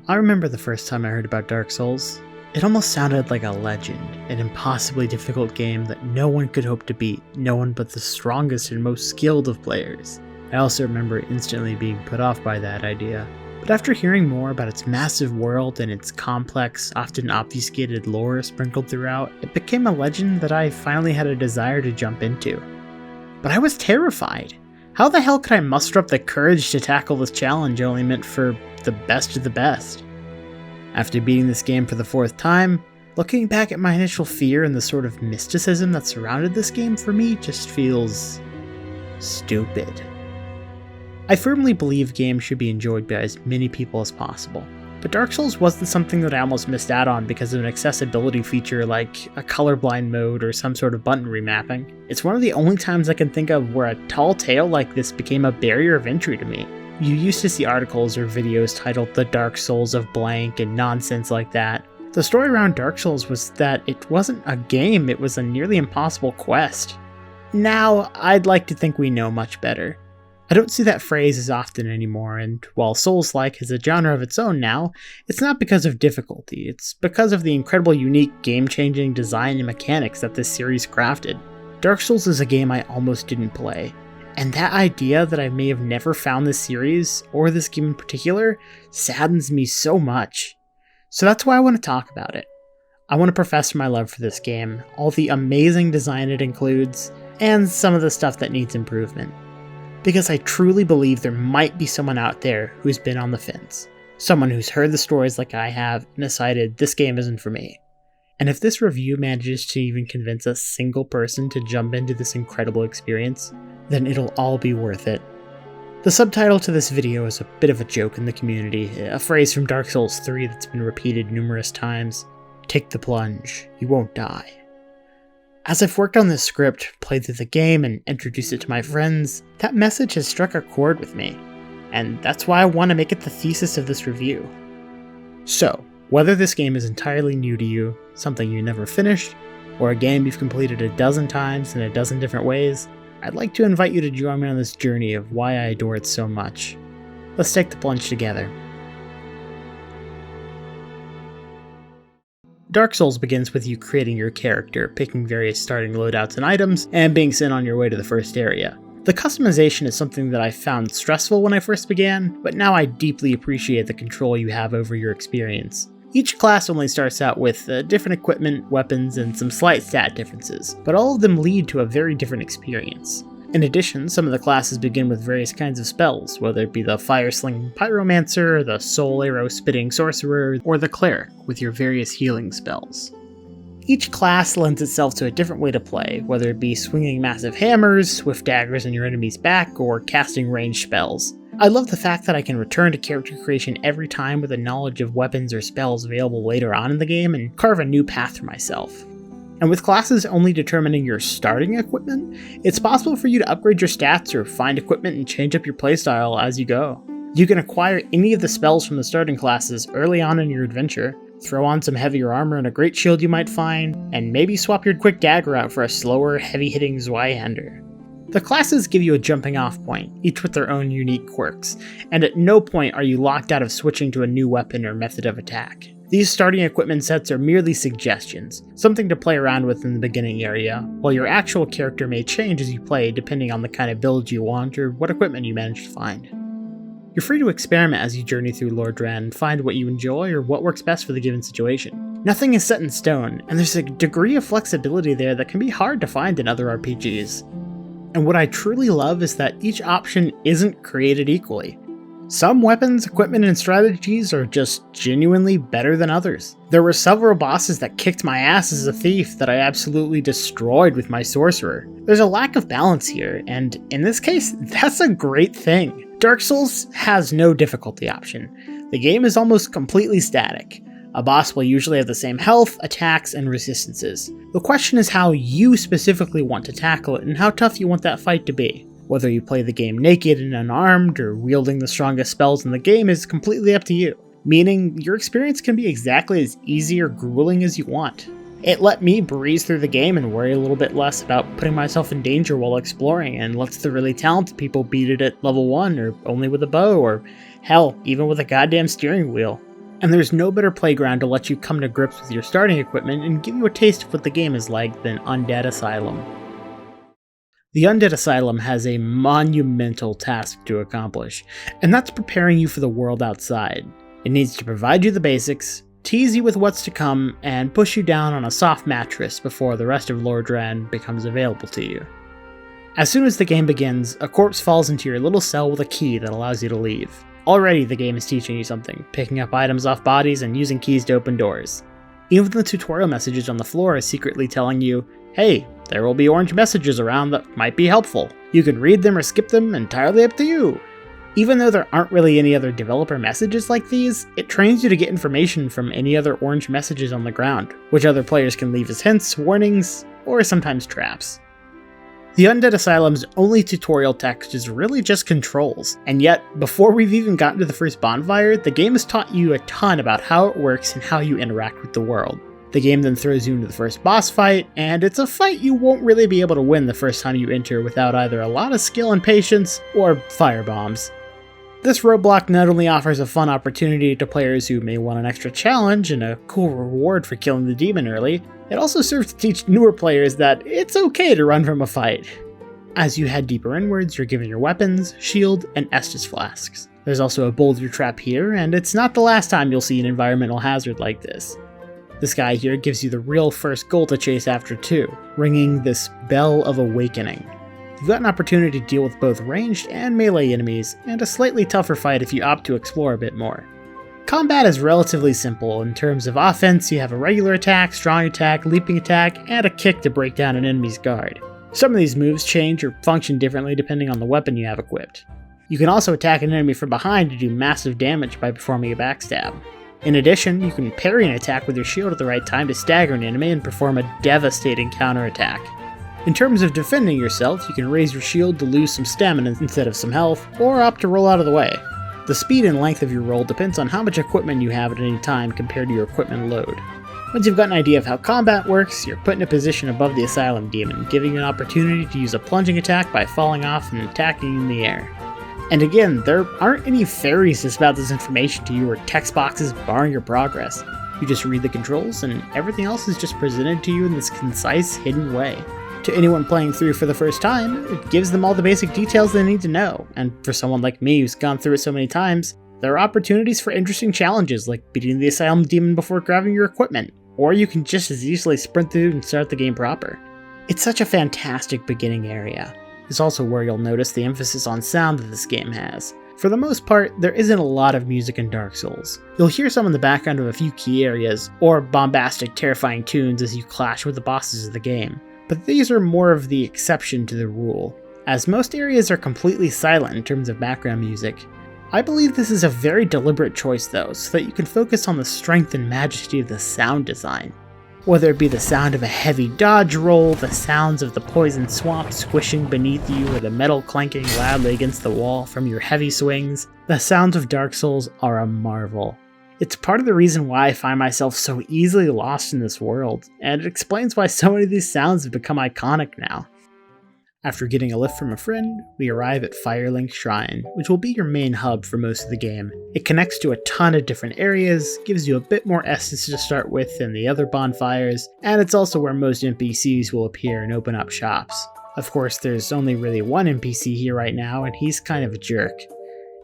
I remember the first time I heard about Dark Souls. It almost sounded like a legend, an impossibly difficult game that no one could hope to beat, no one but the strongest and most skilled of players. I also remember instantly being put off by that idea. But after hearing more about its massive world and its complex, often obfuscated lore sprinkled throughout, it became a legend that I finally had a desire to jump into. But I was terrified. How the hell could I muster up the courage to tackle this challenge only meant for the best of the best? After beating this game for the 4th time, looking back at my initial fear and the sort of mysticism that surrounded this game for me just feels stupid. I firmly believe games should be enjoyed by as many people as possible, but Dark Souls wasn't something that I almost missed out on because of an accessibility feature like a colorblind mode or some sort of button remapping. It's one of the only times I can think of where a tall tale like this became a barrier of entry to me. You used to see articles or videos titled The Dark Souls of Blank and nonsense like that. The story around Dark Souls was that it wasn't a game, it was a nearly impossible quest. Now, I'd like to think we know much better. I don't see that phrase as often anymore, and while Souls-like is a genre of its own now, it's not because of difficulty, it's because of the incredible unique game-changing design and mechanics that this series crafted. Dark Souls is a game I almost didn't play, and that idea that I may have never found this series, or this game in particular, saddens me so much. So that's why I want to talk about it. I want to profess my love for this game, all the amazing design it includes, and some of the stuff that needs improvement. Because I truly believe there might be someone out there who's been on the fence. Someone who's heard the stories like I have and decided this game isn't for me. And if this review manages to even convince a single person to jump into this incredible experience, then it'll all be worth it. The subtitle to this video is a bit of a joke in the community, a phrase from Dark Souls 3 that's been repeated numerous times. Take the plunge, you won't die. As I've worked on this script, played through the game, and introduced it to my friends, that message has struck a chord with me, and that's why I want to make it the thesis of this review. So, whether this game is entirely new to you, something you never finished, or a game you've completed a dozen times in a dozen different ways, I'd like to invite you to join me on this journey of why I adore it so much. Let's take the plunge together. Dark Souls begins with you creating your character, picking various starting loadouts and items, and being sent on your way to the first area. The customization is something that I found stressful when I first began, but now I deeply appreciate the control you have over your experience. Each class only starts out with different equipment, weapons, and some slight stat differences, but all of them lead to a very different experience. In addition, some of the classes begin with various kinds of spells, whether it be the fire-slinging pyromancer, the soul arrow-spitting sorcerer, or the cleric with your various healing spells. Each class lends itself to a different way to play, whether it be swinging massive hammers, swift daggers in your enemy's back, or casting ranged spells. I love the fact that I can return to character creation every time with a knowledge of weapons or spells available later on in the game and carve a new path for myself. And with classes only determining your starting equipment, it's possible for you to upgrade your stats or find equipment and change up your playstyle as you go. You can acquire any of the spells from the starting classes early on in your adventure, throw on some heavier armor and a great shield you might find, and maybe swap your quick dagger out for a slower, heavy-hitting Zweihander. The classes give you a jumping off point, each with their own unique quirks, and at no point are you locked out of switching to a new weapon or method of attack. These starting equipment sets are merely suggestions, something to play around with in the beginning area, while your actual character may change as you play depending on the kind of build you want or what equipment you manage to find. You're free to experiment as you journey through Lordran and find what you enjoy or what works best for the given situation. Nothing is set in stone, and there's a degree of flexibility there that can be hard to find in other RPGs. And what I truly love is that each option isn't created equally. Some weapons, equipment, and strategies are just genuinely better than others. There were several bosses that kicked my ass as a thief that I absolutely destroyed with my sorcerer. There's a lack of balance here, and in this case, that's a great thing. Dark Souls has no difficulty option. The game is almost completely static. A boss will usually have the same health, attacks, and resistances. The question is how you specifically want to tackle it and how tough you want that fight to be. Whether you play the game naked and unarmed or wielding the strongest spells in the game is completely up to you, meaning your experience can be exactly as easy or grueling as you want. It let me breeze through the game and worry a little bit less about putting myself in danger while exploring, and lets the really talented people beat it at level 1 or only with a bow or hell, even with a goddamn steering wheel. And there's no better playground to let you come to grips with your starting equipment and give you a taste of what the game is like than Undead Asylum. The Undead Asylum has a monumental task to accomplish, and that's preparing you for the world outside. It needs to provide you the basics, tease you with what's to come, and push you down on a soft mattress before the rest of Lordran becomes available to you. As soon as the game begins, a corpse falls into your little cell with a key that allows you to leave. Already the game is teaching you something, picking up items off bodies and using keys to open doors. Even the tutorial messages on the floor are secretly telling you, hey, there will be orange messages around that might be helpful. You can read them or skip them, entirely up to you. Even though there aren't really any other developer messages like these, it trains you to get information from any other orange messages on the ground, which other players can leave as hints, warnings, or sometimes traps. The Undead Asylum's only tutorial text is really just controls, and yet, before we've even gotten to the first bonfire, the game has taught you a ton about how it works and how you interact with the world. The game then throws you into the first boss fight, and it's a fight you won't really be able to win the first time you enter without either a lot of skill and patience, or firebombs. This roadblock not only offers a fun opportunity to players who may want an extra challenge and a cool reward for killing the demon early, it also serves to teach newer players that it's okay to run from a fight. As you head deeper inwards, you're given your weapons, shield, and Estus flasks. There's also a boulder trap here, and it's not the last time you'll see an environmental hazard like this. This guy here gives you the real first goal to chase after too, ringing this Bell of Awakening. You've got an opportunity to deal with both ranged and melee enemies, and a slightly tougher fight if you opt to explore a bit more. Combat is relatively simple. In terms of offense, you have a regular attack, strong attack, leaping attack, and a kick to break down an enemy's guard. Some of these moves change or function differently depending on the weapon you have equipped. You can also attack an enemy from behind to do massive damage by performing a backstab. In addition, you can parry an attack with your shield at the right time to stagger an enemy and perform a devastating counterattack. In terms of defending yourself, you can raise your shield to lose some stamina instead of some health, or opt to roll out of the way. The speed and length of your roll depends on how much equipment you have at any time compared to your equipment load. Once you've got an idea of how combat works, you're put in a position above the Asylum Demon, giving you an opportunity to use a plunging attack by falling off and attacking in the air. And again, there aren't any fairies to spout this information to you or text boxes barring your progress. You just read the controls, and everything else is just presented to you in this concise, hidden way. To anyone playing through for the first time, it gives them all the basic details they need to know, and for someone like me who's gone through it so many times, there are opportunities for interesting challenges like beating the Asylum Demon before grabbing your equipment, or you can just as easily sprint through and start the game proper. It's such a fantastic beginning area. It's also where you'll notice the emphasis on sound that this game has. For the most part, there isn't a lot of music in Dark Souls. You'll hear some in the background of a few key areas, or bombastic, terrifying tunes as you clash with the bosses of the game. But these are more of the exception to the rule, as most areas are completely silent in terms of background music. I believe this is a very deliberate choice though, so that you can focus on the strength and majesty of the sound design. Whether it be the sound of a heavy dodge roll, the sounds of the poison swamp squishing beneath you, or the metal clanking loudly against the wall from your heavy swings, the sounds of Dark Souls are a marvel. It's part of the reason why I find myself so easily lost in this world, and it explains why so many of these sounds have become iconic now. After getting a lift from a friend, we arrive at Firelink Shrine, which will be your main hub for most of the game. It connects to a ton of different areas, gives you a bit more essence to start with than the other bonfires, and it's also where most NPCs will appear and open up shops. Of course, there's only really one NPC here right now, and he's kind of a jerk.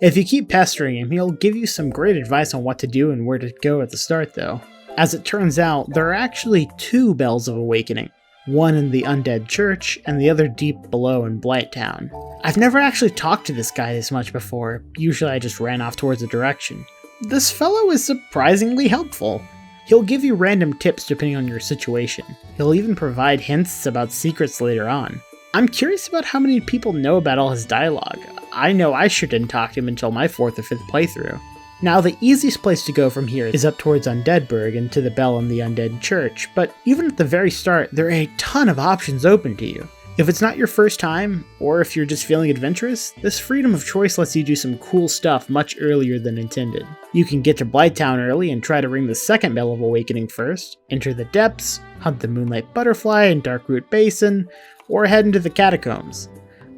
If you keep pestering him, he'll give you some great advice on what to do and where to go at the start though. As it turns out, there are actually two Bells of Awakening, one in the Undead Church and the other deep below in Blighttown. I've never actually talked to this guy this much before, usually I just ran off towards a direction. This fellow is surprisingly helpful. He'll give you random tips depending on your situation. He'll even provide hints about secrets later on. I'm curious about how many people know about all his dialogue. I know I sure didn't talk to him until my 4th or 5th playthrough. Now, the easiest place to go from here is up towards Undeadburg and to the Bell in the Undead Church, but even at the very start, there are a ton of options open to you. If it's not your first time, or if you're just feeling adventurous, this freedom of choice lets you do some cool stuff much earlier than intended. You can get to Blighttown early and try to ring the second Bell of Awakening first, enter the depths, hunt the Moonlight Butterfly and Darkroot Basin, or head into the catacombs.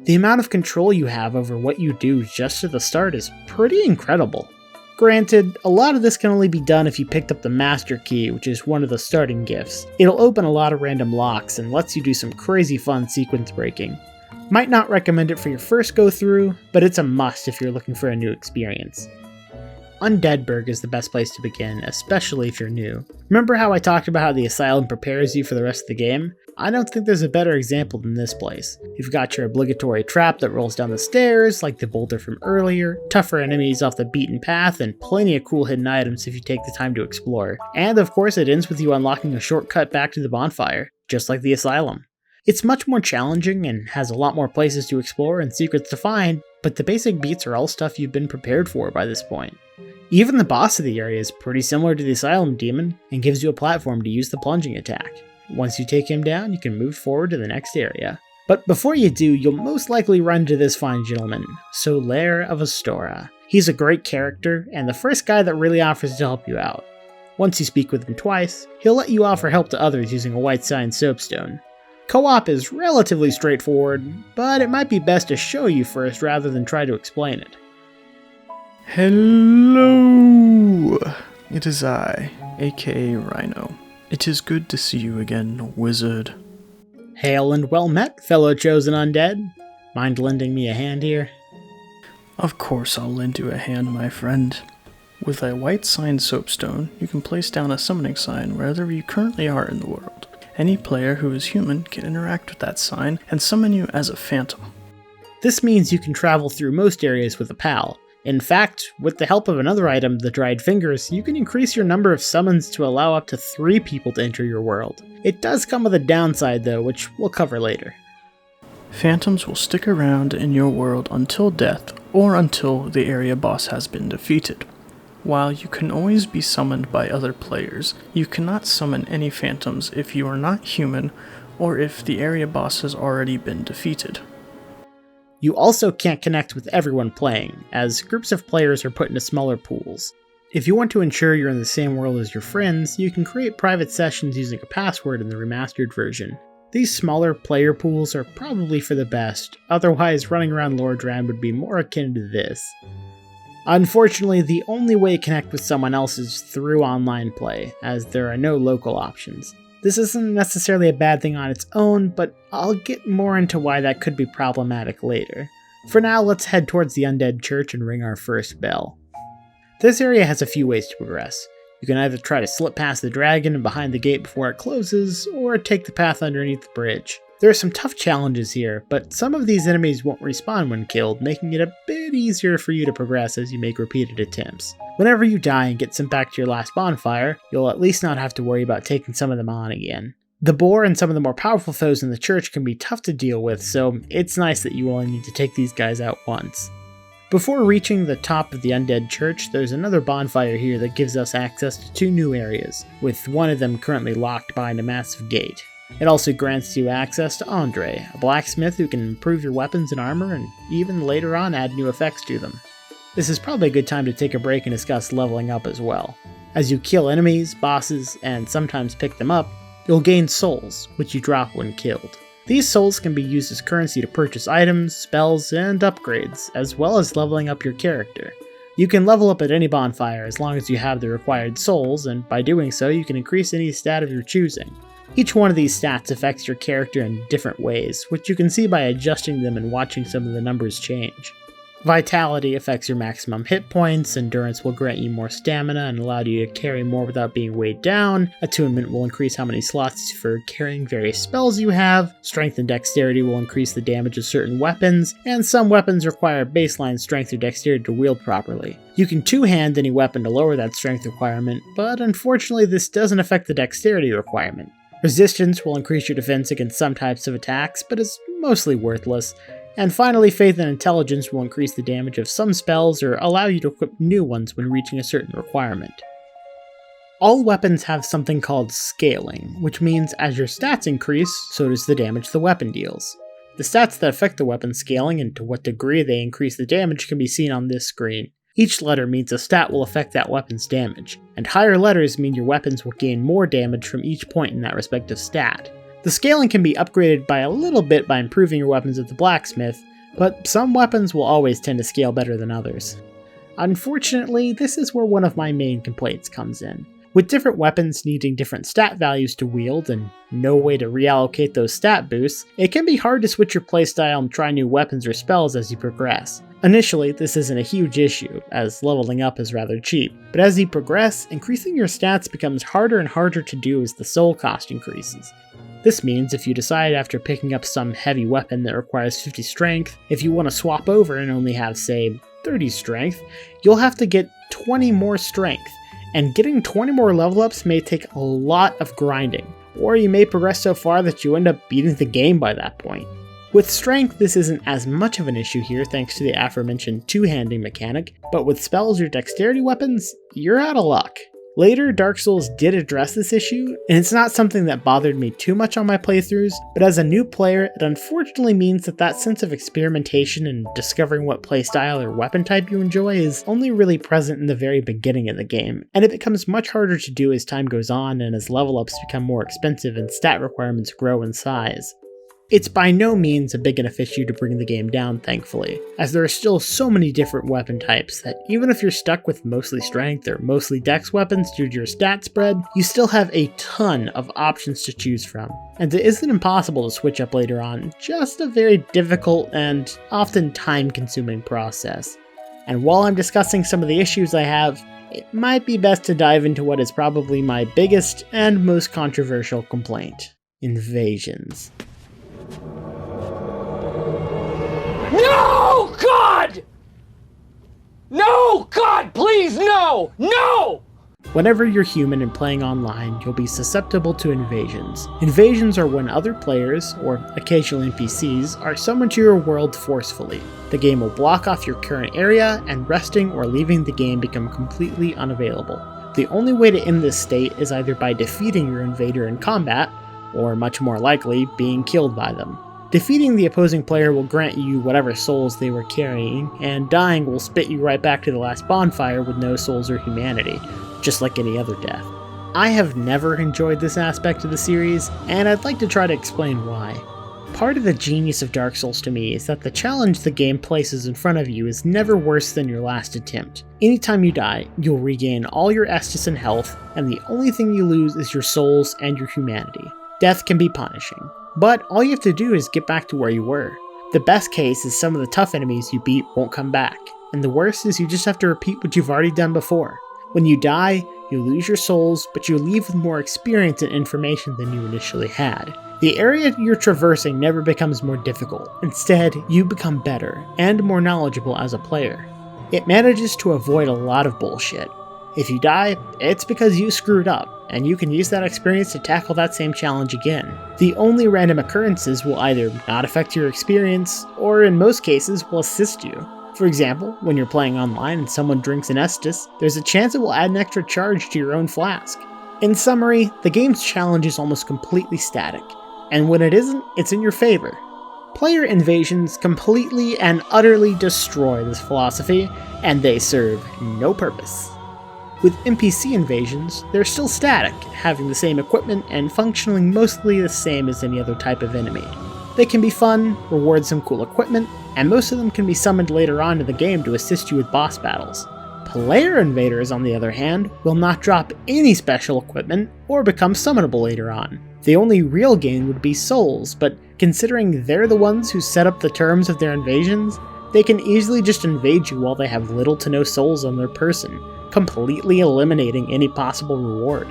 The amount of control you have over what you do just at the start is pretty incredible. Granted, a lot of this can only be done if you picked up the Master Key, which is one of the starting gifts. It'll open a lot of random locks and lets you do some crazy fun sequence breaking. Might not recommend it for your first go through, but it's a must if you're looking for a new experience. Undeadburg is the best place to begin, especially if you're new. Remember how I talked about how the asylum prepares you for the rest of the game? I don't think there's a better example than this place. You've got your obligatory trap that rolls down the stairs, like the boulder from earlier, tougher enemies off the beaten path, and plenty of cool hidden items if you take the time to explore. And of course it ends with you unlocking a shortcut back to the bonfire, just like the asylum. It's much more challenging and has a lot more places to explore and secrets to find, but the basic beats are all stuff you've been prepared for by this point. Even the boss of the area is pretty similar to the Asylum Demon and gives you a platform to use the plunging attack. Once you take him down, you can move forward to the next area. But before you do, you'll most likely run into this fine gentleman, Solaire of Astora. He's a great character, and the first guy that really offers to help you out. Once you speak with him twice, he'll let you offer help to others using a white sign soapstone. Co-op is relatively straightforward, but it might be best to show you first rather than try to explain it. Hello! It is I, aka Rhino. It is good to see you again, wizard. Hail and well met, fellow chosen undead. Mind lending me a hand here? Of course I'll lend you a hand, my friend. With a white sign soapstone, you can place down a summoning sign wherever you currently are in the world. Any player who is human can interact with that sign and summon you as a phantom. This means you can travel through most areas with a pal. In fact, with the help of another item, the Dried Fingers, you can increase your number of summons to allow up to 3 people to enter your world. It does come with a downside though, which we'll cover later. Phantoms will stick around in your world until death, or until the area boss has been defeated. While you can always be summoned by other players, you cannot summon any phantoms if you are not human, or if the area boss has already been defeated. You also can't connect with everyone playing, as groups of players are put into smaller pools. If you want to ensure you're in the same world as your friends, you can create private sessions using a password in the remastered version. These smaller player pools are probably for the best, otherwise running around Lordran would be more akin to this. Unfortunately, the only way to connect with someone else is through online play, as there are no local options. This isn't necessarily a bad thing on its own, but I'll get more into why that could be problematic later. For now, let's head towards the Undead Church and ring our first bell. This area has a few ways to progress. You can either try to slip past the dragon and behind the gate before it closes, or take the path underneath the bridge. There are some tough challenges here, but some of these enemies won't respawn when killed, making it a bit easier for you to progress as you make repeated attempts. Whenever you die and get sent back to your last bonfire, you'll at least not have to worry about taking some of them on again. The boar and some of the more powerful foes in the church can be tough to deal with, so it's nice that you only need to take these guys out once. Before reaching the top of the Undead Church, there's another bonfire here that gives us access to 2 new areas, with one of them currently locked behind a massive gate. It also grants you access to Andre, a blacksmith who can improve your weapons and armor and even later on add new effects to them. This is probably a good time to take a break and discuss leveling up as well. As you kill enemies, bosses, and sometimes pick them up, you'll gain souls, which you drop when killed. These souls can be used as currency to purchase items, spells, and upgrades, as well as leveling up your character. You can level up at any bonfire as long as you have the required souls, and by doing so you can increase any stat of your choosing. Each one of these stats affects your character in different ways, which you can see by adjusting them and watching some of the numbers change. Vitality affects your maximum hit points, Endurance will grant you more stamina and allow you to carry more without being weighed down, Attunement will increase how many slots for carrying various spells you have, Strength and Dexterity will increase the damage of certain weapons, and some weapons require baseline strength or dexterity to wield properly. You can two-hand any weapon to lower that strength requirement, but unfortunately this doesn't affect the dexterity requirement. Resistance will increase your defense against some types of attacks, but is mostly worthless. And finally, Faith and Intelligence will increase the damage of some spells or allow you to equip new ones when reaching a certain requirement. All weapons have something called scaling, which means as your stats increase, so does the damage the weapon deals. The stats that affect the weapon's scaling and to what degree they increase the damage can be seen on this screen. Each letter means a stat will affect that weapon's damage, and higher letters mean your weapons will gain more damage from each point in that respective stat. The scaling can be upgraded by a little bit by improving your weapons at the blacksmith, but some weapons will always tend to scale better than others. Unfortunately, this is where one of my main complaints comes in. With different weapons needing different stat values to wield and no way to reallocate those stat boosts, it can be hard to switch your playstyle and try new weapons or spells as you progress. Initially, this isn't a huge issue, as leveling up is rather cheap, but as you progress, increasing your stats becomes harder and harder to do as the soul cost increases. This means if you decide after picking up some heavy weapon that requires 50 strength, if you want to swap over and only have, say, 30 strength, you'll have to get 20 more strength, and getting 20 more level ups may take a lot of grinding, or you may progress so far that you end up beating the game by that point. With strength, this isn't as much of an issue here thanks to the aforementioned two-handing mechanic, but with spells or dexterity weapons, you're out of luck. Later, Dark Souls did address this issue, and it's not something that bothered me too much on my playthroughs, but as a new player, it unfortunately means that sense of experimentation and discovering what playstyle or weapon type you enjoy is only really present in the very beginning of the game, and it becomes much harder to do as time goes on and as level ups become more expensive and stat requirements grow in size. It's by no means a big enough issue to bring the game down, thankfully, as there are still so many different weapon types that even if you're stuck with mostly strength or mostly dex weapons due to your stat spread, you still have a ton of options to choose from. And it isn't impossible to switch up later on, just a very difficult and often time-consuming process. And while I'm discussing some of the issues I have, it might be best to dive into what is probably my biggest and most controversial complaint: invasions. No, God! No, God, please, no! No! Whenever you're human and playing online, you'll be susceptible to invasions. Invasions are when other players, or occasionally NPCs, are summoned to your world forcefully. The game will block off your current area, and resting or leaving the game become completely unavailable. The only way to end this state is either by defeating your invader in combat, or much more likely, being killed by them. Defeating the opposing player will grant you whatever souls they were carrying, and dying will spit you right back to the last bonfire with no souls or humanity, just like any other death. I have never enjoyed this aspect of the series, and I'd like to try to explain why. Part of the genius of Dark Souls to me is that the challenge the game places in front of you is never worse than your last attempt. Anytime you die, you'll regain all your Estus and health, and the only thing you lose is your souls and your humanity. Death can be punishing, but all you have to do is get back to where you were. The best case is some of the tough enemies you beat won't come back, and the worst is you just have to repeat what you've already done before. When you die, you lose your souls, but you leave with more experience and information than you initially had. The area you're traversing never becomes more difficult. Instead, you become better and more knowledgeable as a player. It manages to avoid a lot of bullshit. If you die, it's because you screwed up, and you can use that experience to tackle that same challenge again. The only random occurrences will either not affect your experience, or in most cases will assist you. For example, when you're playing online and someone drinks an Estus, there's a chance it will add an extra charge to your own flask. In summary, the game's challenge is almost completely static, and when it isn't, it's in your favor. Player invasions completely and utterly destroy this philosophy, and they serve no purpose. With NPC invasions, they're still static, having the same equipment and functioning mostly the same as any other type of enemy. They can be fun, reward some cool equipment, and most of them can be summoned later on in the game to assist you with boss battles. Player invaders, on the other hand, will not drop any special equipment or become summonable later on. The only real gain would be souls, but considering they're the ones who set up the terms of their invasions, they can easily just invade you while they have little to no souls on their person, completely eliminating any possible reward.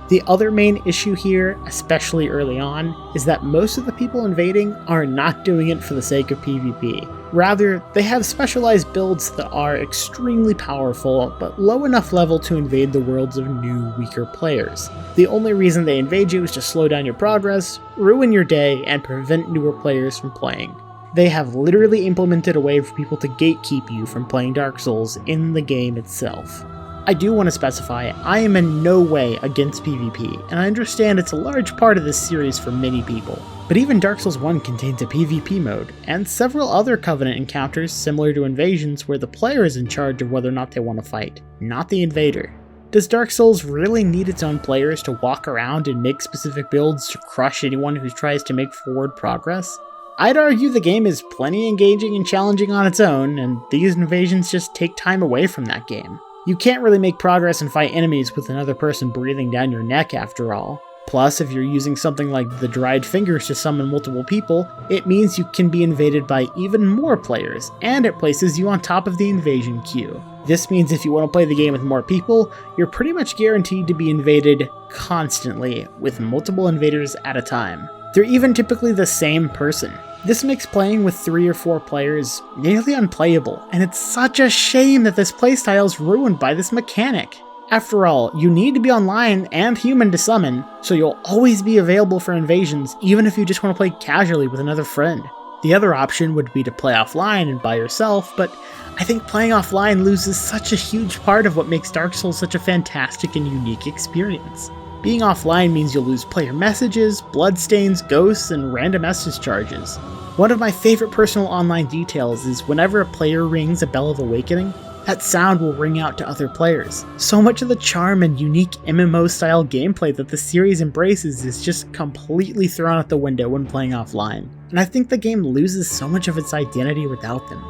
The other main issue here, especially early on, is that most of the people invading are not doing it for the sake of PvP. Rather, they have specialized builds that are extremely powerful, but low enough level to invade the worlds of new, weaker players. The only reason they invade you is to slow down your progress, ruin your day, and prevent newer players from playing. They have literally implemented a way for people to gatekeep you from playing Dark Souls in the game itself. I do want to specify, I am in no way against PvP, and I understand it's a large part of this series for many people. But even Dark Souls 1 contains a PvP mode, and several other Covenant encounters similar to invasions where the player is in charge of whether or not they want to fight, not the invader. Does Dark Souls really need its own players to walk around and make specific builds to crush anyone who tries to make forward progress? I'd argue the game is plenty engaging and challenging on its own, and these invasions just take time away from that game. You can't really make progress and fight enemies with another person breathing down your neck after all. Plus, if you're using something like the dried fingers to summon multiple people, it means you can be invaded by even more players, and it places you on top of the invasion queue. This means if you want to play the game with more people, you're pretty much guaranteed to be invaded constantly, with multiple invaders at a time. They're even typically the same person. This makes playing with 3 or 4 players nearly unplayable, and it's such a shame that this playstyle is ruined by this mechanic. After all, you need to be online and human to summon, so you'll always be available for invasions even if you just want to play casually with another friend. The other option would be to play offline and by yourself, but I think playing offline loses such a huge part of what makes Dark Souls such a fantastic and unique experience. Being offline means you'll lose player messages, bloodstains, ghosts, and random Estus charges. One of my favorite personal online details is whenever a player rings a Bell of Awakening, that sound will ring out to other players. So much of the charm and unique MMO-style gameplay that the series embraces is just completely thrown out the window when playing offline, and I think the game loses so much of its identity without them.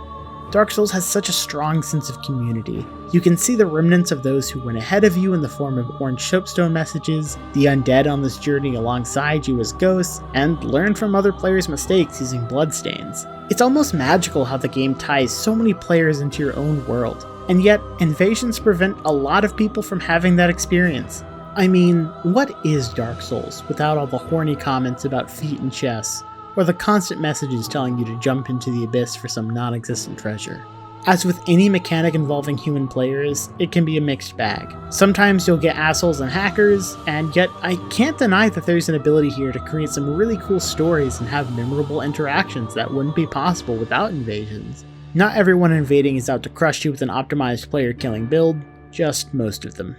Dark Souls has such a strong sense of community. You can see the remnants of those who went ahead of you in the form of orange soapstone messages, the undead on this journey alongside you as ghosts, and learn from other players' mistakes using bloodstains. It's almost magical how the game ties so many players into your own world, and yet invasions prevent a lot of people from having that experience. I mean, what is Dark Souls without all the horny comments about feet and chess, or the constant messages telling you to jump into the abyss for some non-existent treasure? As with any mechanic involving human players, it can be a mixed bag. Sometimes you'll get assholes and hackers, and yet I can't deny that there's an ability here to create some really cool stories and have memorable interactions that wouldn't be possible without invasions. Not everyone invading is out to crush you with an optimized player killing build, just most of them.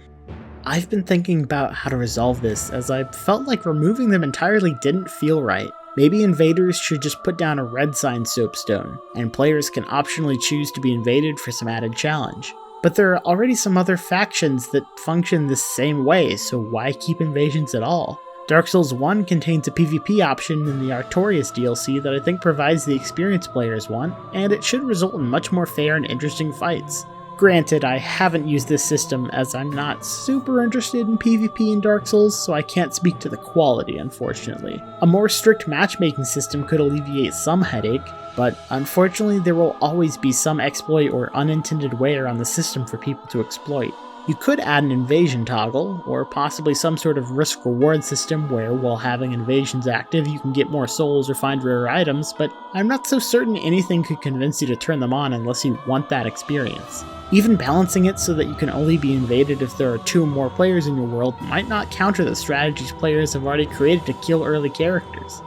I've been thinking about how to resolve this, as I felt like removing them entirely didn't feel right. Maybe invaders should just put down a red sign soapstone, and players can optionally choose to be invaded for some added challenge. But there are already some other factions that function the same way, so why keep invasions at all? Dark Souls 1 contains a PvP option in the Artorias DLC that I think provides the experience players want, and it should result in much more fair and interesting fights. Granted, I haven't used this system as I'm not super interested in PvP in Dark Souls, so I can't speak to the quality, unfortunately. A more strict matchmaking system could alleviate some headache, but unfortunately there will always be some exploit or unintended wear on the system for people to exploit. You could add an invasion toggle, or possibly some sort of risk-reward system where, while having invasions active, you can get more souls or find rare items, but I'm not so certain anything could convince you to turn them on unless you want that experience. Even balancing it so that you can only be invaded if there are 2 or more players in your world might not counter the strategies players have already created to kill early characters.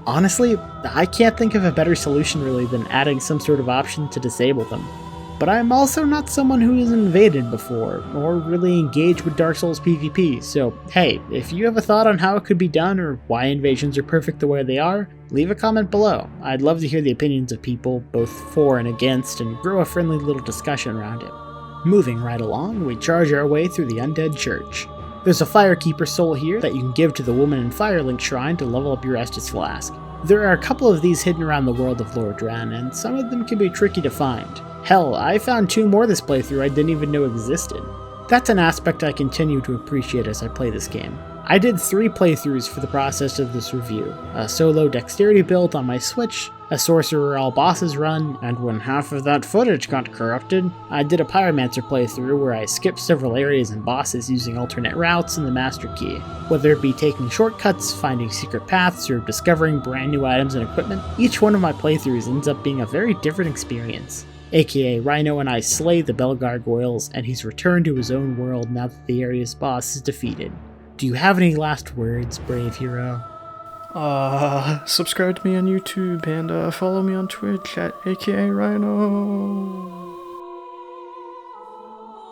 Honestly, I can't think of a better solution really than adding some sort of option to disable them. But I'm also not someone who has invaded before, or really engaged with Dark Souls PvP, so hey, if you have a thought on how it could be done or why invasions are perfect the way they are, leave a comment below. I'd love to hear the opinions of people, both for and against, and grow a friendly little discussion around it. Moving right along, we charge our way through the Undead Church. There's a Firekeeper soul here that you can give to the woman in Firelink Shrine to level up your Estus Flask. There are a couple of these hidden around the world of Lordran, and some of them can be tricky to find. Hell, I found 2 more this playthrough I didn't even know existed. That's an aspect I continue to appreciate as I play this game. I did 3 playthroughs for the process of this review, a solo dexterity build on my Switch, a sorcerer all bosses run, and when half of that footage got corrupted, I did a pyromancer playthrough where I skipped several areas and bosses using alternate routes and the master key. Whether it be taking shortcuts, finding secret paths, or discovering brand new items and equipment, each one of my playthroughs ends up being a very different experience. AKA Rhino and I slay the Bell Gargoyles, and he's returned to his own world now that the area's boss is defeated. Do you have any last words, brave hero? Subscribe to me on YouTube and follow me on Twitch at AKA Rhino.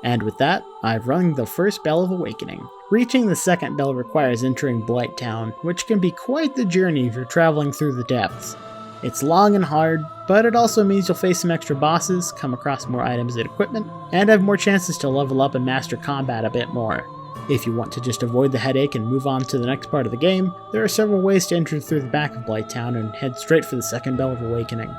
And with that, I've rung the first Bell of Awakening. Reaching the second bell requires entering Blight Town, which can be quite the journey if you're traveling through the depths. It's long and hard, but it also means you'll face some extra bosses, come across more items and equipment, and have more chances to level up and master combat a bit more. If you want to just avoid the headache and move on to the next part of the game, there are several ways to enter through the back of Blighttown and head straight for the second Bell of Awakening.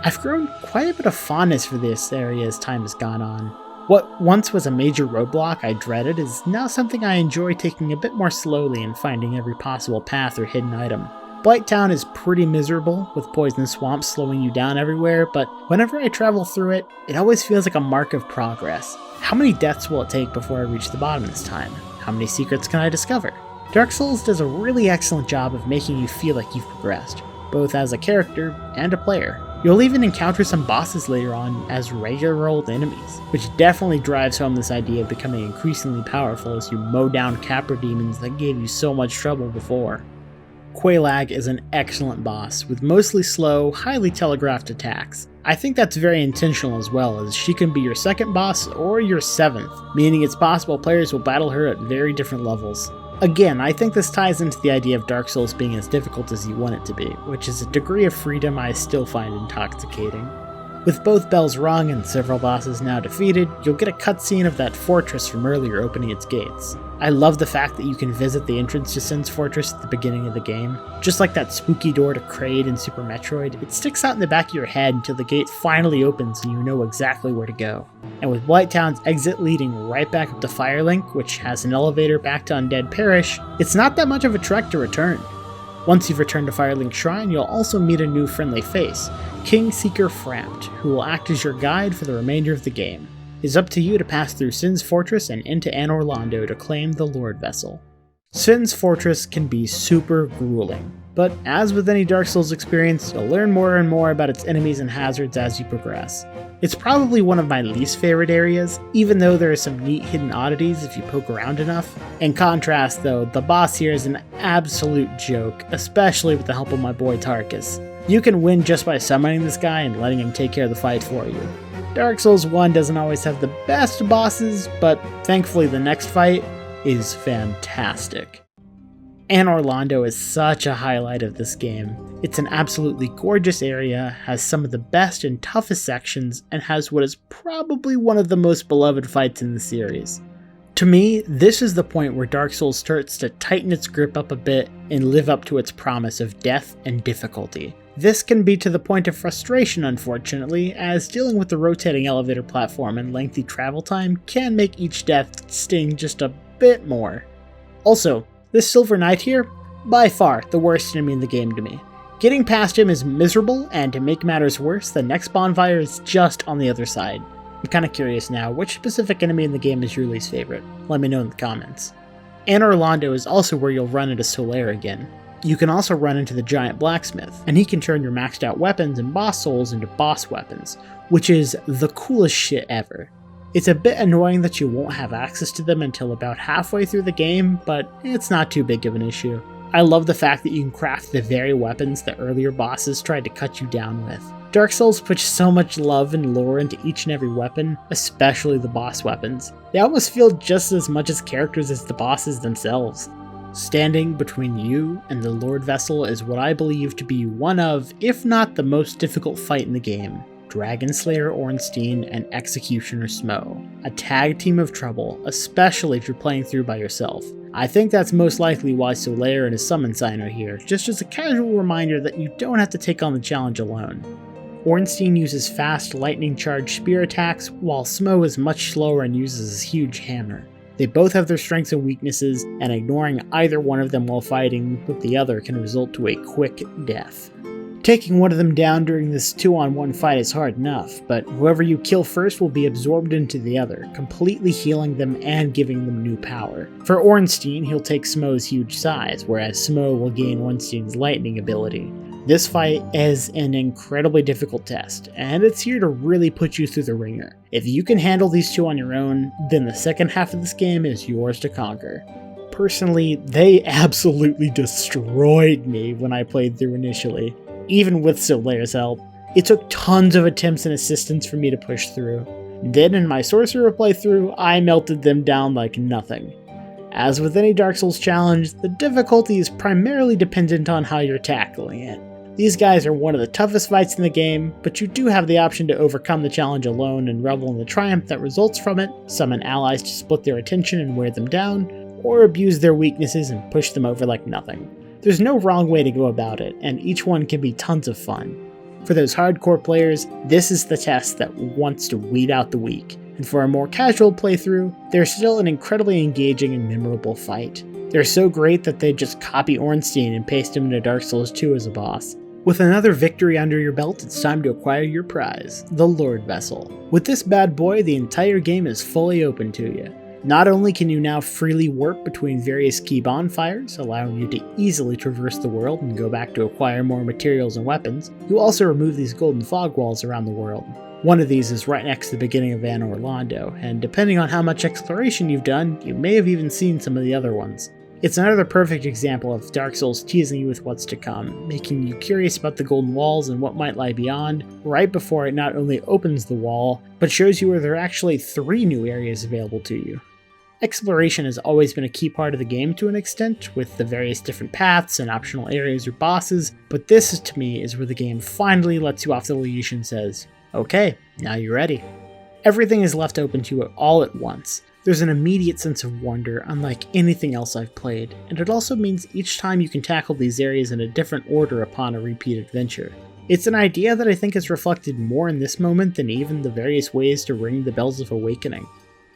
I've grown quite a bit of fondness for this area as time has gone on. What once was a major roadblock I dreaded is now something I enjoy taking a bit more slowly and finding every possible path or hidden item. Blighttown is pretty miserable, with poisonous swamps slowing you down everywhere, but whenever I travel through it, it always feels like a mark of progress. How many deaths will it take before I reach the bottom this time? How many secrets can I discover? Dark Souls does a really excellent job of making you feel like you've progressed, both as a character and a player. You'll even encounter some bosses later on as regular old enemies, which definitely drives home this idea of becoming increasingly powerful as you mow down Capra demons that gave you so much trouble before. Quelaag is an excellent boss, with mostly slow, highly telegraphed attacks. I think that's very intentional as well, as she can be your second boss or your seventh, meaning it's possible players will battle her at very different levels. Again, I think this ties into the idea of Dark Souls being as difficult as you want it to be, which is a degree of freedom I still find intoxicating. With both bells rung and several bosses now defeated, you'll get a cutscene of that fortress from earlier opening its gates. I love the fact that you can visit the entrance to Sin's Fortress at the beginning of the game. Just like that spooky door to Kraid in Super Metroid, it sticks out in the back of your head until the gate finally opens and you know exactly where to go. And with Blighttown's exit leading right back up to Firelink, which has an elevator back to Undead Parish, it's not that much of a trek to return. Once you've returned to Firelink Shrine, you'll also meet a new friendly face, King Seeker Frampt, who will act as your guide for the remainder of the game. It's up to you to pass through Sin's Fortress and into Anor Londo to claim the Lord Vessel. Sin's Fortress can be super grueling, but as with any Dark Souls experience, you'll learn more and more about its enemies and hazards as you progress. It's probably one of my least favorite areas, even though there are some neat hidden oddities if you poke around enough. In contrast though, the boss here is an absolute joke, especially with the help of my boy Tarkus. You can win just by summoning this guy and letting him take care of the fight for you. Dark Souls 1 doesn't always have the best bosses, but thankfully the next fight is fantastic. Anor Londo is such a highlight of this game. It's an absolutely gorgeous area, has some of the best and toughest sections, and has what is probably one of the most beloved fights in the series. To me, this is the point where Dark Souls starts to tighten its grip up a bit and live up to its promise of depth and difficulty. This can be to the point of frustration, unfortunately, as dealing with the rotating elevator platform and lengthy travel time can make each death sting just a bit more. Also, this Silver Knight here, by far the worst enemy in the game to me. Getting past him is miserable, and to make matters worse, the next bonfire is just on the other side. I'm kinda curious now, which specific enemy in the game is your least favorite? Let me know in the comments. Anor Londo is also where you'll run into Solaire again. You can also run into the giant blacksmith, and he can turn your maxed out weapons and boss souls into boss weapons, which is the coolest shit ever. It's a bit annoying that you won't have access to them until about halfway through the game, but it's not too big of an issue. I love the fact that you can craft the very weapons that earlier bosses tried to cut you down with. Dark Souls puts so much love and lore into each and every weapon, especially the boss weapons. They almost feel just as much as characters as the bosses themselves. Standing between you and the Lord Vessel is what I believe to be one of, if not the most difficult fight in the game. Dragon Slayer Ornstein and Executioner Smo. A tag team of trouble, especially if you're playing through by yourself. I think that's most likely why Solaire and his summon sign are here, just as a casual reminder that you don't have to take on the challenge alone. Ornstein uses fast lightning charged spear attacks, while Smo is much slower and uses his huge hammer. They both have their strengths and weaknesses, and ignoring either one of them while fighting with the other can result to a quick death. Taking one of them down during this 2-on-1 fight is hard enough, but whoever you kill first will be absorbed into the other, completely healing them and giving them new power. For Ornstein, he'll take Smo's huge size, whereas Smo will gain Ornstein's lightning ability. This fight is an incredibly difficult test, and it's here to really put you through the ringer. If you can handle these two on your own, then the second half of this game is yours to conquer. Personally, they absolutely destroyed me when I played through initially. Even with Solaire's help, it took tons of attempts and assistance for me to push through. Then in my Sorcerer playthrough, I melted them down like nothing. As with any Dark Souls challenge, the difficulty is primarily dependent on how you're tackling it. These guys are one of the toughest fights in the game, but you do have the option to overcome the challenge alone and revel in the triumph that results from it, summon allies to split their attention and wear them down, or abuse their weaknesses and push them over like nothing. There's no wrong way to go about it, and each one can be tons of fun. For those hardcore players, this is the test that wants to weed out the weak, and for a more casual playthrough, they're still an incredibly engaging and memorable fight. They're so great that they just copy Ornstein and paste him into Dark Souls 2 as a boss. With another victory under your belt, it's time to acquire your prize, the Lord Vessel. With this bad boy, the entire game is fully open to you. Not only can you now freely warp between various key bonfires, allowing you to easily traverse the world and go back to acquire more materials and weapons, you also remove these golden fog walls around the world. One of these is right next to the beginning of Anor Londo, and depending on how much exploration you've done, you may have even seen some of the other ones. It's another perfect example of Dark Souls teasing you with what's to come, making you curious about the golden walls and what might lie beyond, right before it not only opens the wall, but shows you where there are actually 3 new areas available to you. Exploration has always been a key part of the game to an extent, with the various different paths and optional areas or bosses, but this to me is where the game finally lets you off the leash and says, okay, now you're ready. Everything is left open to you all at once. There's an immediate sense of wonder unlike anything else I've played, and it also means each time you can tackle these areas in a different order upon a repeat adventure. It's an idea that I think is reflected more in this moment than even the various ways to ring the bells of awakening.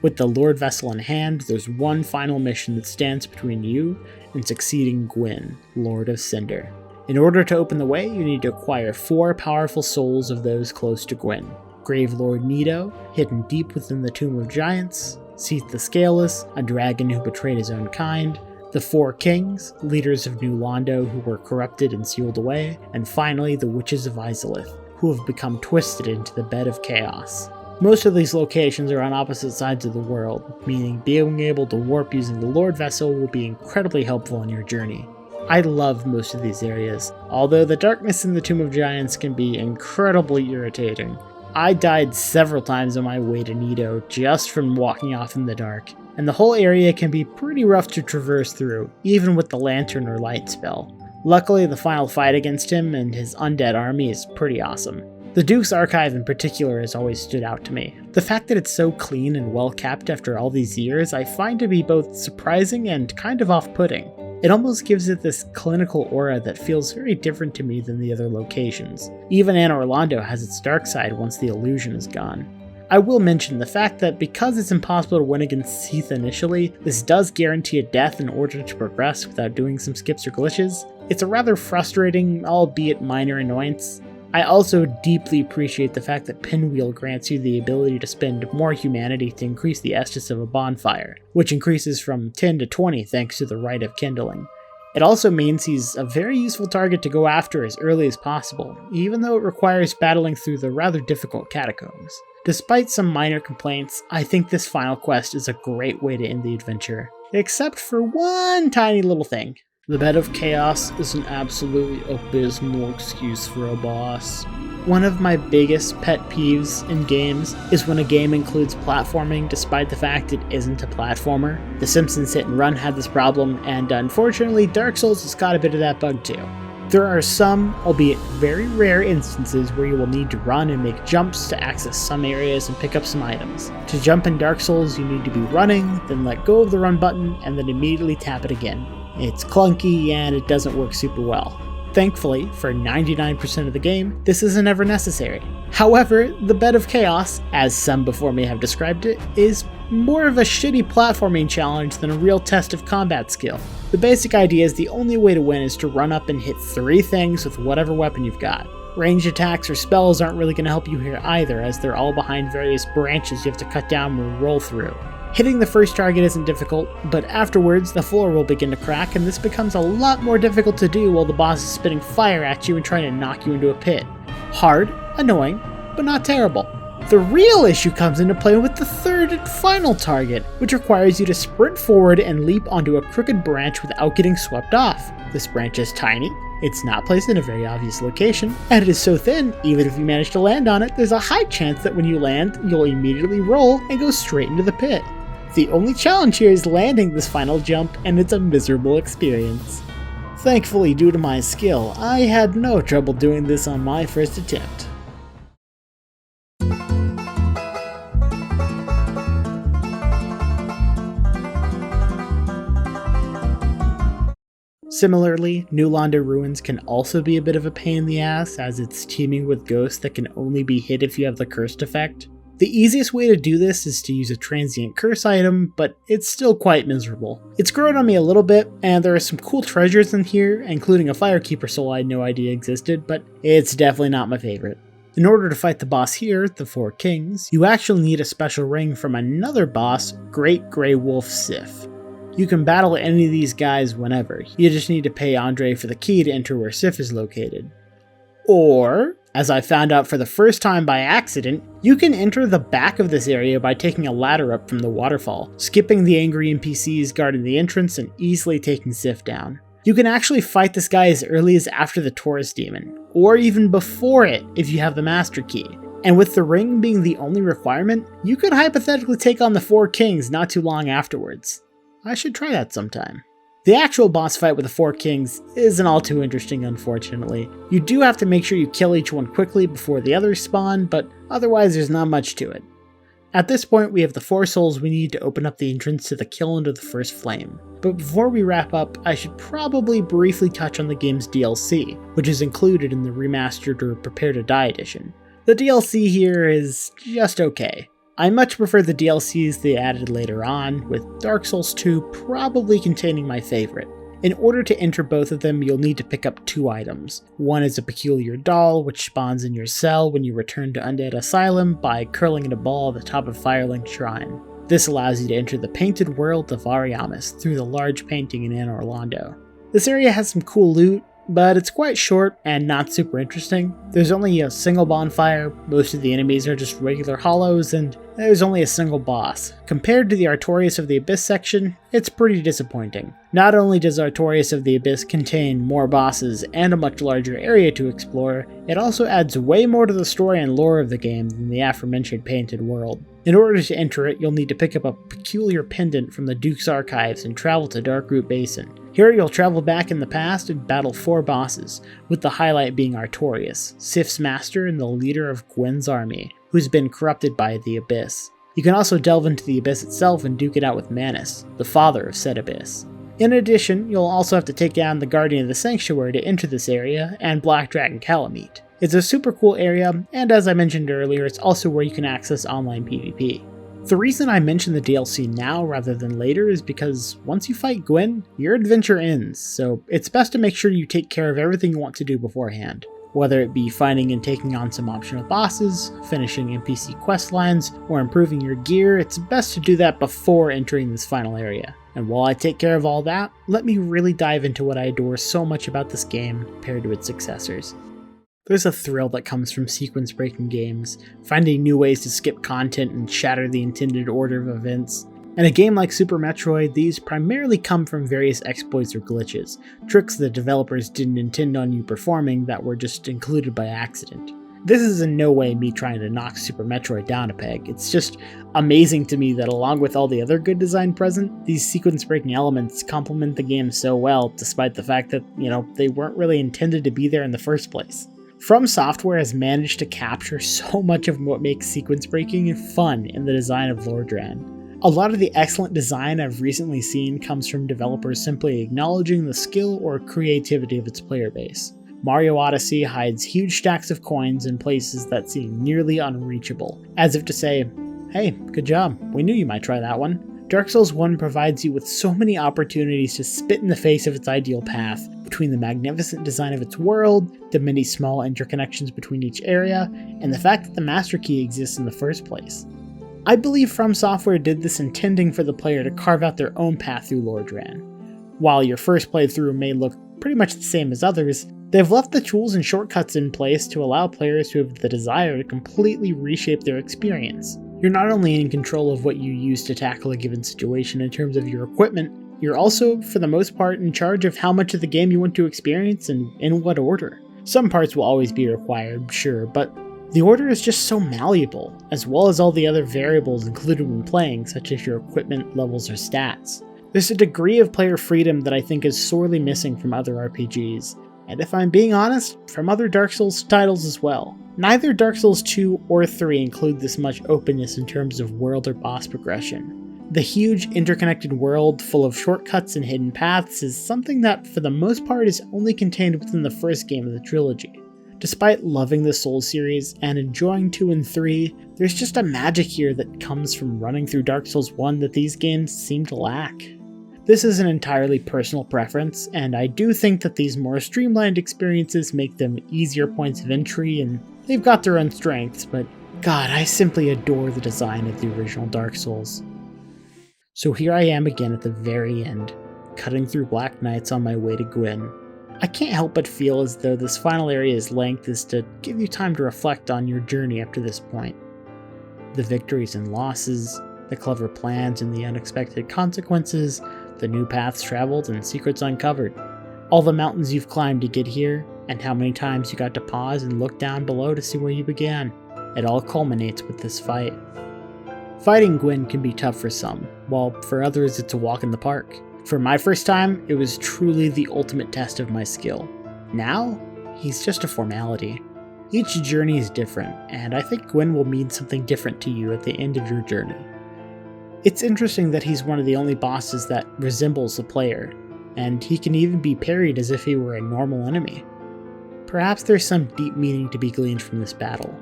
With the Lord Vessel in hand, there's one final mission that stands between you and succeeding Gwyn, Lord of Cinder. In order to open the way, you need to acquire 4 powerful souls of those close to Gwyn. Grave Lord Nito, hidden deep within the Tomb of Giants, Seath the Scaleless, a dragon who betrayed his own kind, the 4 kings, leaders of New Londo who were corrupted and sealed away, and finally the Witches of Izalith, who have become twisted into the bed of chaos. Most of these locations are on opposite sides of the world, meaning being able to warp using the Lord Vessel will be incredibly helpful in your journey. I love most of these areas, although the darkness in the Tomb of Giants can be incredibly irritating. I died several times on my way to Nito just from walking off in the dark, and the whole area can be pretty rough to traverse through, even with the lantern or light spell. Luckily, the final fight against him and his undead army is pretty awesome. The Duke's Archive in particular has always stood out to me. The fact that it's so clean and well kept after all these years I find to be both surprising and kind of off-putting. It almost gives it this clinical aura that feels very different to me than the other locations. Even Anor Londo has its dark side once the illusion is gone. I will mention the fact that because it's impossible to win against Seath initially, this does guarantee a death in order to progress without doing some skips or glitches. It's a rather frustrating, albeit minor annoyance. I also deeply appreciate the fact that Pinwheel grants you the ability to spend more humanity to increase the Estus of a bonfire, which increases from 10 to 20 thanks to the Rite of Kindling. It also means he's a very useful target to go after as early as possible, even though it requires battling through the rather difficult catacombs. Despite some minor complaints, I think this final quest is a great way to end the adventure, except for one tiny little thing. The Bed of Chaos is an absolutely abysmal excuse for a boss. One of my biggest pet peeves in games is when a game includes platforming despite the fact it isn't a platformer. The Simpsons Hit and Run had this problem, and unfortunately Dark Souls has got a bit of that bug too. There are some, albeit very rare instances where you will need to run and make jumps to access some areas and pick up some items. To jump in Dark Souls you need to be running, then let go of the run button, and then immediately tap it again. It's clunky and it doesn't work super well. Thankfully, for 99% of the game, this isn't ever necessary. However, the Bed of Chaos, as some before me have described it, is more of a shitty platforming challenge than a real test of combat skill. The basic idea is the only way to win is to run up and hit 3 things with whatever weapon you've got. Ranged attacks or spells aren't really going to help you here either, as they're all behind various branches you have to cut down or roll through. Hitting the first target isn't difficult, but afterwards the floor will begin to crack and this becomes a lot more difficult to do while the boss is spitting fire at you and trying to knock you into a pit. Hard, annoying, but not terrible. The real issue comes into play with the third and final target, which requires you to sprint forward and leap onto a crooked branch without getting swept off. This branch is tiny, it's not placed in a very obvious location, and it is so thin, even if you manage to land on it, there's a high chance that when you land, you'll immediately roll and go straight into the pit. The only challenge here is landing this final jump, and it's a miserable experience. Thankfully, due to my skill, I had no trouble doing this on my first attempt. Similarly, New Londo Ruins can also be a bit of a pain in the ass, as it's teeming with ghosts that can only be hit if you have the cursed effect. The easiest way to do this is to use a transient curse item, but it's still quite miserable. It's grown on me a little bit, and there are some cool treasures in here, including a Firekeeper soul I had no idea existed, but it's definitely not my favorite. In order to fight the boss here, the Four Kings, you actually need a special ring from another boss, Great Grey Wolf Sif. You can battle any of these guys whenever, you just need to pay Andre for the key to enter where Sif is located. Or, as I found out for the first time by accident, you can enter the back of this area by taking a ladder up from the waterfall, skipping the angry NPCs guarding the entrance and easily taking Sif down. You can actually fight this guy as early as after the Taurus Demon, or even before it if you have the Master Key. And with the ring being the only requirement, you could hypothetically take on the Four Kings not too long afterwards. I should try that sometime. The actual boss fight with the Four Kings isn't all too interesting, unfortunately. You do have to make sure you kill each one quickly before the others spawn, but otherwise there's not much to it. At this point we have the 4 souls we need to open up the entrance to the Kill Under the First Flame. But before we wrap up, I should probably briefly touch on the game's DLC, which is included in the remastered or Prepare to Die edition. The DLC here is just okay. I much prefer the DLCs they added later on, with Dark Souls 2 probably containing my favorite. In order to enter both of them, you'll need to pick up 2 items. One is a peculiar doll, which spawns in your cell when you return to Undead Asylum by curling in a ball at the top of Firelink Shrine. This allows you to enter the painted world of Ariamis through the large painting in Anor Londo. This area has some cool loot, but it's quite short and not super interesting. There's only a single bonfire, most of the enemies are just regular hollows, and there's only a single boss. Compared to the Artorias of the Abyss section, it's pretty disappointing. Not only does Artorias of the Abyss contain more bosses and a much larger area to explore, it also adds way more to the story and lore of the game than the aforementioned painted world. In order to enter it, you'll need to pick up a peculiar pendant from the Duke's Archives and travel to Darkroot Basin. Here you'll travel back in the past and battle 4 bosses, with the highlight being Artorias, Sif's master and the leader of Gwen's army, who's been corrupted by the Abyss. You can also delve into the Abyss itself and duke it out with Manus, the father of said Abyss. In addition, you'll also have to take down the Guardian of the Sanctuary to enter this area, and Black Dragon Calamite. It's a super cool area, and as I mentioned earlier, it's also where you can access online PvP. The reason I mention the DLC now rather than later is because once you fight Gwen, your adventure ends, so it's best to make sure you take care of everything you want to do beforehand. Whether it be finding and taking on some optional bosses, finishing NPC quest lines, or improving your gear, it's best to do that before entering this final area. And while I take care of all that, let me really dive into what I adore so much about this game compared to its successors. There's a thrill that comes from sequence-breaking games, finding new ways to skip content and shatter the intended order of events. In a game like Super Metroid, these primarily come from various exploits or glitches, tricks the developers didn't intend on you performing that were just included by accident. This is in no way me trying to knock Super Metroid down a peg, it's just amazing to me that along with all the other good design present, these sequence-breaking elements complement the game so well, despite the fact that, they weren't really intended to be there in the first place. From Software has managed to capture so much of what makes sequence breaking fun in the design of Lordran. A lot of the excellent design I've recently seen comes from developers simply acknowledging the skill or creativity of its player base. Mario Odyssey hides huge stacks of coins in places that seem nearly unreachable, as if to say, hey, good job, we knew you might try that one. Dark Souls 1 provides you with so many opportunities to spit in the face of its ideal path, between the magnificent design of its world, the many small interconnections between each area, and the fact that the Master Key exists in the first place. I believe From Software did this intending for the player to carve out their own path through Lordran. While your first playthrough may look pretty much the same as others, they've left the tools and shortcuts in place to allow players who have the desire to completely reshape their experience. You're not only in control of what you use to tackle a given situation in terms of your equipment, you're also, for the most part, in charge of how much of the game you want to experience and in what order. Some parts will always be required, sure, but the order is just so malleable, as well as all the other variables included when playing, such as your equipment, levels, or stats. There's a degree of player freedom that I think is sorely missing from other RPGs, and if I'm being honest, from other Dark Souls titles as well. Neither Dark Souls 2 or 3 include this much openness in terms of world or boss progression. The huge interconnected world full of shortcuts and hidden paths is something that for the most part is only contained within the first game of the trilogy. Despite loving the Souls series and enjoying 2 and 3, there's just a magic here that comes from running through Dark Souls 1 that these games seem to lack. This is an entirely personal preference, and I do think that these more streamlined experiences make them easier points of entry, and they've got their own strengths, but God, I simply adore the design of the original Dark Souls. So here I am again at the very end, cutting through Black Knights on my way to Gwyn. I can't help but feel as though this final area's length is to give you time to reflect on your journey up to this point. The victories and losses, the clever plans and the unexpected consequences, the new paths traveled and secrets uncovered, all the mountains you've climbed to get here, and how many times you got to pause and look down below to see where you began. It all culminates with this fight. Fighting Gwyn can be tough for some, while for others it's a walk in the park. For my first time, it was truly the ultimate test of my skill. Now, he's just a formality. Each journey is different, and I think Gwyn will mean something different to you at the end of your journey. It's interesting that he's one of the only bosses that resembles the player, and he can even be parried as if he were a normal enemy. Perhaps there's some deep meaning to be gleaned from this battle.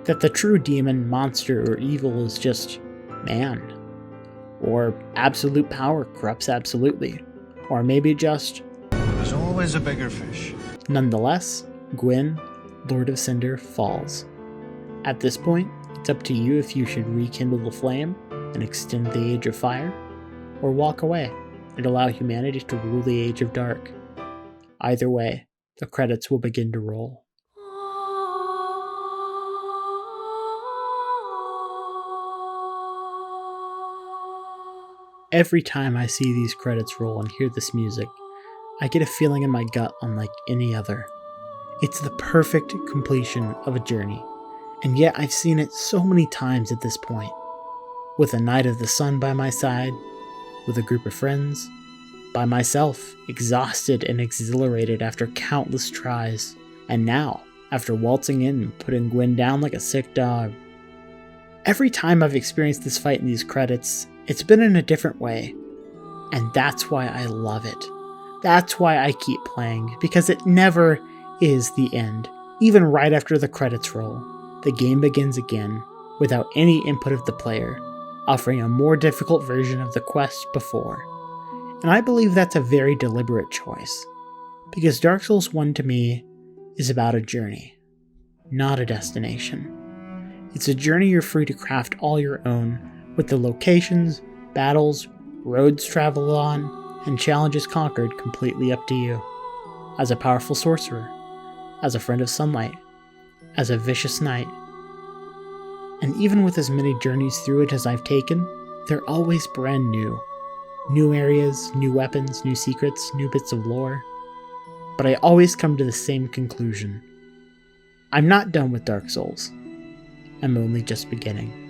That the true demon, monster, or evil is just man. Or absolute power corrupts absolutely. Or maybe just... There's always a bigger fish. Nonetheless, Gwyn, Lord of Cinder, falls. At this point, it's up to you if you should rekindle the flame and extend the Age of Fire, or walk away and allow humanity to rule the Age of Dark. Either way, the credits will begin to roll. Every time I see these credits roll and hear this music, I get a feeling in my gut unlike any other. It's the perfect completion of a journey, and yet I've seen it so many times at this point. With a Knight of the Sun by my side, with a group of friends, by myself, exhausted and exhilarated after countless tries, and now, after waltzing in and putting Gwyn down like a sick dog. Every time I've experienced this fight in these credits, it's been in a different way, and that's why I love it. That's why I keep playing, because it never is the end. Even right after the credits roll, the game begins again, without any input of the player, offering a more difficult version of the quest before. And I believe that's a very deliberate choice, because Dark Souls 1 to me is about a journey, not a destination. It's a journey you're free to craft all your own, with the locations, battles, roads traveled on, and challenges conquered completely up to you. As a powerful sorcerer, as a friend of sunlight, as a vicious knight. And even with as many journeys through it as I've taken, they're always brand new. New areas, new weapons, new secrets, new bits of lore. But I always come to the same conclusion. I'm not done with Dark Souls. I'm only just beginning.